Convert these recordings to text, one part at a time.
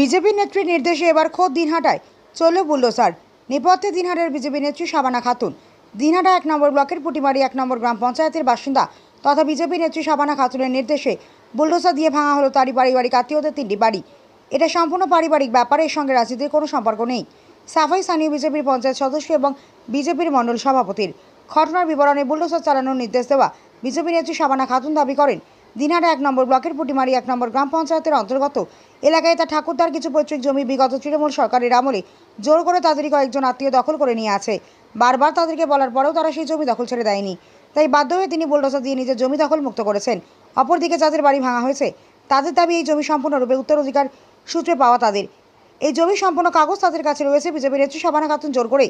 BJP নেত্রীর নির্দেশে এবার খোদ দিনহাটায় চলল বুলডোজার। নেপথ্যে দিনহাটার বিজেপি নেত্রী শাবানা খাতুন। দিনহাটা 1 নম্বর ব্লকের পুটিমারি 1 নম্বর গ্রাম পঞ্চায়েতের বাসিন্দা তথা বিজেপি নেত্রী শাবানা খাতুনের নির্দেশে বুলডোজার দিয়ে ভাঙা হলো তারই পারিবারিক আত্মীয়দের 3টি বাড়ি। এটা সম্পূর্ণ পারিবারিক ব্যাপার, এর সঙ্গে রাজনীতির কোনো সম্পর্ক নেই। সাফাই স্থানীয় বিজেপির পঞ্চায়েত সদস্য এবং বিজেপির মণ্ডল সভাপতির। ঘটনার বিবরণে বুলডোজার চালানোর নির্দেশ দেওয়া বিজেপি নেত্রী শাবানা খাতুন দাবি করেন, দিনহাটা 1 নম্বর ব্লকের পুটিমারি 1 নম্বর গ্রাম পঞ্চায়েতের অন্তর্গত এলাকায় তার ঠাকুরদার কিছু পৈতৃক জমি বিগত তৃণমূল সরকারের আমলে জোর করে তাদেরই কয়েকজন আত্মীয় দখল করে নিয়ে আছে। বারবার তাদেরকে বলার পরেও তারা সেই জমি দখল ছেড়ে দেয়নি, তাই বাধ্য হয়ে তিনি বুলডোজার দিয়ে নিজের জমি দখল মুক্ত করেছেন। অপরদিকে যাদের বাড়ি ভাঙা হয়েছে তাদের দাবি এই জমি সম্পূর্ণরূপে উত্তরাধিকার সূত্রে পাওয়া তাদের। এই জমি সম্পূর্ণ কাগজ তাদের কাছে রয়েছে। বিজেপি নেত্রী শাবানা খাতুন জোর করে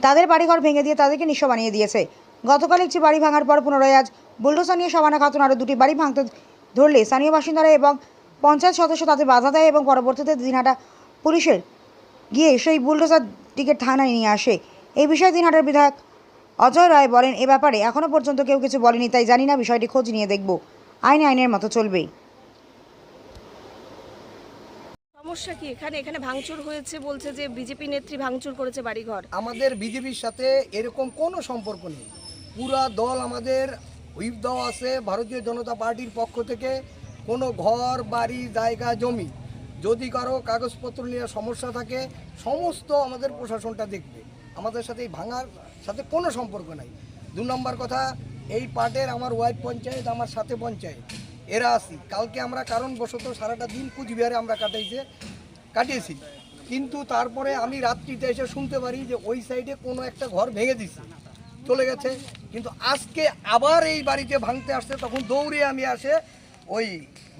তাদের বাড়িঘর ভেঙে দিয়ে তাদেরকে নিঃস্ব বানিয়ে দিয়েছে। গতকাল একটি বাড়ি ভাঙার পর পুনরায় আজ বুলডোজার নিয়ে শাবানা খাতুন আরও 2টি বাড়ি ভাঙতে ধরলে স্থানীয় বাসিন্দারা এবং পঞ্চায়েত সদস্য তাদের বাধা দেয় এবং পরবর্তীতে দিনহাটা পুলিশের গিয়ে সেই বুলডোজারটিকে থানায় নিয়ে আসে। এই বিষয়ে দিনহাটার বিধায়ক অজয় রায় বলেন, এ ব্যাপারে এখনও পর্যন্ত কেউ কিছু বলেনি, তাই জানি না, বিষয়টি খোঁজ নিয়ে দেখব। আইন আইনের মতো চলবে। সমস্যা কি এখানে ভাঙচুর হয়েছে, বলছে যে বিজেপি নেত্রী ভাঙচুর করেছে বাড়িঘর। আমাদের বিজেপির সাথে এরকম কোনো সম্পর্ক নেই। পুরা দল আমাদের হুইপ দেওয়া আছে ভারতীয় জনতা পার্টির পক্ষ থেকে। কোনো ঘর বাড়ি জায়গা জমি যদি কারো কাগজপত্র নিয়ে সমস্যা থাকে সমস্ত আমাদের প্রশাসনটা দেখবে। আমাদের সাথে এই ভাঙার সাথে কোনো সম্পর্ক নাই। 2 নম্বর কথা, এই পার্টের আমার ওয়াইফ পঞ্চায়েত, আমার সাথে পঞ্চায়েত, এরা আসি। কালকে আমরা কারণবশত সারাটা দিন কুচবিহারে আমরা কাটিয়েছি, কিন্তু তারপরে আমি রাত্রিতে এসে শুনতে পারি যে ওই সাইডে কোনো একটা ঘর ভেঙে দিছে, চলে গেছে। কিন্তু আজকে আবার এই বাড়িতে ভাঙতে আসছে, তখন দৌড়ে আমি আসে ওই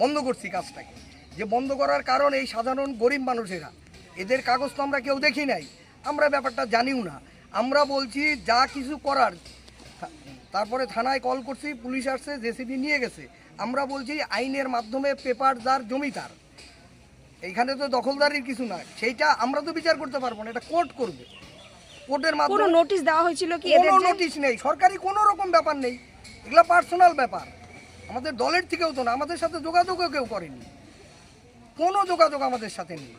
বন্ধ করছি কাজটাকে। যে বন্ধ করার কারণ এই সাধারণ গরিব মানুষেরা, এদের কাগজ তো আমরা কেউ দেখি নাই, আমরা ব্যাপারটা জানিও না। আমরা বলছি যা কিছু করার, তারপরে থানায় কল করছি, পুলিশ আসছে, জেসিবি নিয়ে গেছে। আমরা বলছি আইনের মাধ্যমে পেপার যার জমি তার, এইখানে তো দখলদারির কিছু না, সেইটা আমরা তো বিচার করতে পারবো না, এটা কোর্ট করবে। কোর্টের মাধ্যমে কোনো নোটিশ দেওয়া হয়েছিল কি? কোনো নোটিশ নেই, সরকারি কোনো রকম ব্যাপার নেই, এগুলো পার্সোনাল ব্যাপার। আমাদের দলের থেকেও তো না, আমাদের সাথে যোগাযোগও কেউ করেনি, কোনো যোগাযোগ আমাদের সাথে নেই।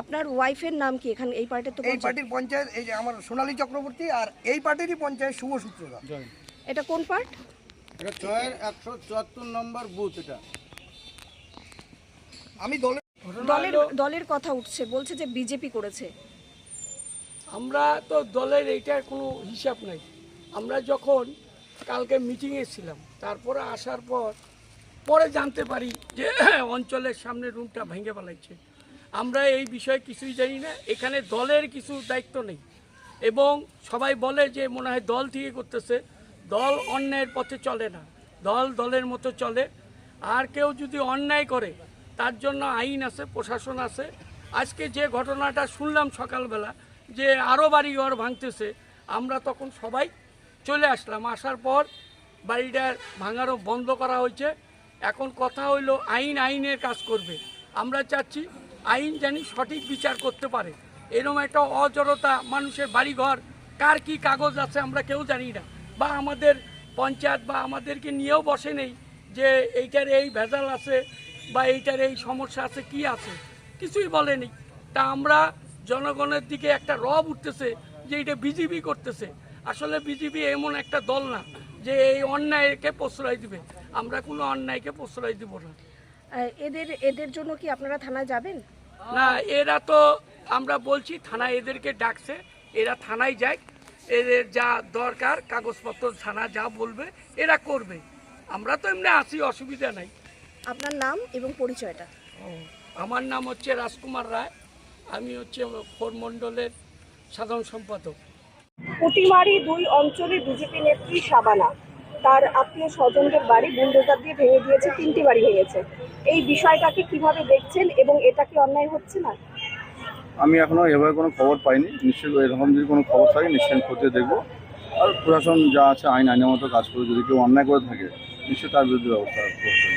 আপনার ওয়াইফের নাম কি এখানে এই পার্টির? তো এই পার্টির পঞ্চায়েত, এই যে আমার সোনালী চক্রবর্তী, আর এই পার্টিরই পঞ্চায়েত শুভ সূত্রধর। এটা কোন পার্ট? এটা 174 নম্বর বুথ। এটা আমি দলের কথা উঠছে, বলছে যে বিজেপি করেছে। আমরা তো দলের এইটার কোনো হিসাব নাই। আমরা যখন কালকে মিটিংয়ে ছিলাম, তারপরে আসার পরে জানতে পারি যে অঞ্চলের সামনে রুমটা ভেঙে ফেলাইছে। আমরা এই বিষয়ে কিছুই জানি না, এখানে দলের কিছু দায়িত্ব নেই। এবং সবাই বলে যে মনে হয় দল থেকে করতেছে। দল অন্যায়ের পথে চলে না, দল দলের মতো চলে। আর কেউ যদি অন্যায় করে তার জন্য আইন আছে, প্রশাসন আছে। আজকে যে ঘটনাটা শুনলাম সকালবেলা যে আরও বাড়িঘর ভাঙতেছে, আমরা তখন সবাই চলে আসলাম। আসার পর বাড়িটার ভাঙারও বন্ধ করা হয়েছে। এখন কথা হইল আইনের কাজ করবে। আমরা চাচ্ছি আইন জানি সঠিক বিচার করতে পারে। এরকম একটা অজড়তা, মানুষের বাড়িঘর কার কি কাগজ আছে আমরা কেউ জানি না, বা আমাদের পঞ্চায়েত বা আমাদেরকে নিয়েও বসে নেই যে এইটার এই ভেজাল আছে বা এইটার এই সমস্যা আছে, কি আছে কিছুই বলেনি। তা আমরা জনগণের দিকে একটা রব উঠতেছে যে এটা বিজেপি করতেছে। আসলে বিজেপি এমন একটা দল না যে এই অন্যায়কে প্রশ্রয় দিবে। আমরা কোনো অন্যায়কে প্রশ্রয় দিব না। এদের জন্য কি আপনারা থানায় যাবেন? না, এরা তো আমরা বলছি থানায় এদেরকে ডাকছে, এরা থানায় যায়, এদের যা দরকার কাগজপত্র থানা যা বলবে এরা করবে। আমরা তো এমনি আসি, অসুবিধা নাই। আপনার নাম এবং পরিচয়টা? আমার নাম হচ্ছে রাজকুমার রায়, আমি হচ্ছে মণ্ডলের সাধারণ সম্পাদক। পুটিমারি 2 অঞ্চলে বিজেপি নেত্রী শাবানা তার আত্মীয় স্বজনদের বাড়ি বুলডোজার দিয়ে ভেঙে দিয়েছে, 3টি বাড়ি ভেঙেছে। এই বিষয়টাকে কিভাবে দেখছেন এবং এটা কি অন্যায় হচ্ছে না? আমি এখনো এভাবে কোনো খবর পাইনি। নিশ্চয়ই এরকম যদি কোনো খবর থাকে নিশ্চয়ই খতিয়ে দেখবো। আর প্রশাসন যা আছে আইনের মতো কাজ করে, যদি কেউ অন্যায় করে থাকে নিশ্চয়ই তার বিরুদ্ধে ব্যবস্থা প্রশাসন।